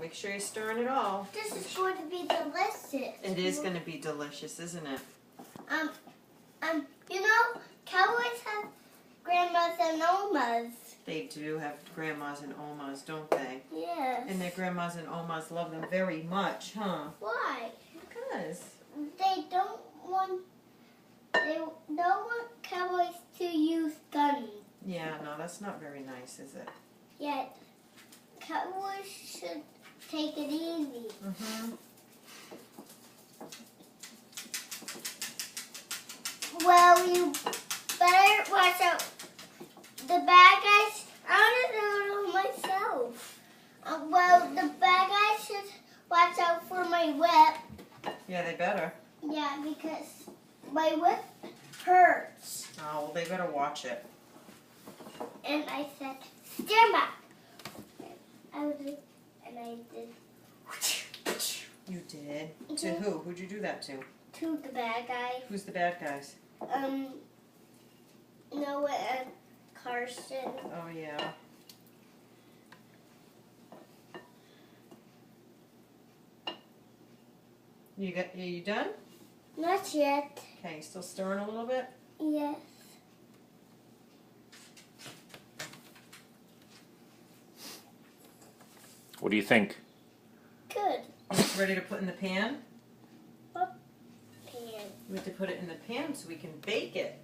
Make sure you're stirring it all. This is going to be delicious. It is going to be delicious, isn't it? You know, cowboys have grandmas and omas. They do have grandmas and omas, don't they? Yes. And their grandmas and omas love them very much, huh? Why? Because They don't want cowboys to use guns. yeah, no, that's not very nice, is it? Yet, cowboys should take it easy. Mm-hmm. Well, you better watch out. The bad guys, I don't know myself. Well, the bad guys should watch out for my whip. Yeah, they better. Yeah, because my whip hurts. Oh, well, they better watch it. And I said, stand back. I did. You did? Mhm. To who? Who'd you do that to? To the bad guy. Who's the bad guys? Noah and Carson. Oh, yeah. Are you done? Not yet. Okay, still stirring a little bit? Yes. What do you think? Good. Ready to put in the pan? Pan. We have to put it in the pan so we can bake it.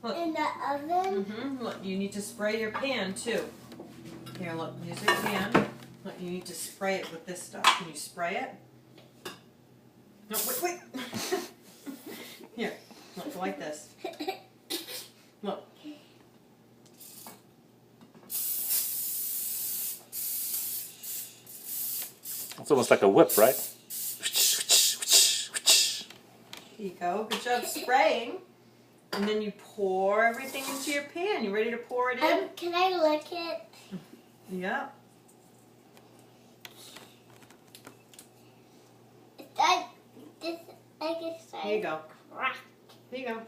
Look. In the oven. Mm-hmm. Look, you need to spray your pan too. Here, look, use your pan. Look, you need to spray it with this stuff. Can you spray it? No, wait. Here, look, like this. Look. It's almost like a whip, right? Here you go. Good job spraying. And then you pour everything into your pan. You ready to pour it in? Can I lick it? Yeah. I guess Here you go. crack. Here you go.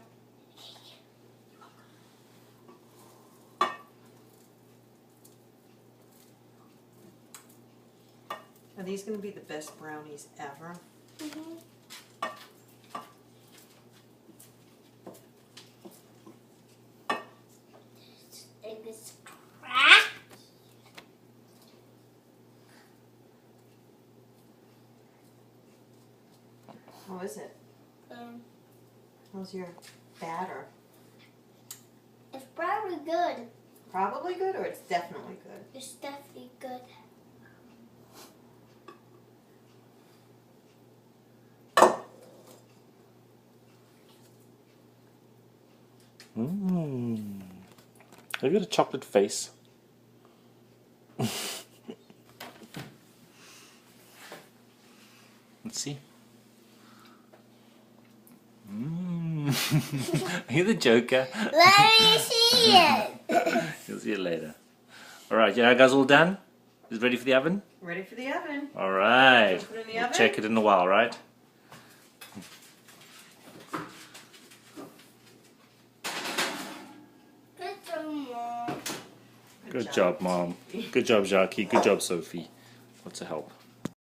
Are these going to be the best brownies ever? Mm-hmm. This thing is cracked. How is it? How's your batter? It's probably good. Probably good, or it's definitely good? It's definitely good. Mmm. Have you got a chocolate face? Let's see. Mmm. You're the Joker. Let me see it. You'll see it later. Alright, you guys all done? Is it ready for the oven? Ready for the oven. Alright. Put it in the We'll oven? check it in a while, right? Good job, Mom. Good job, Mom. Good job, Jackie. Good job, Sophie. What's a help?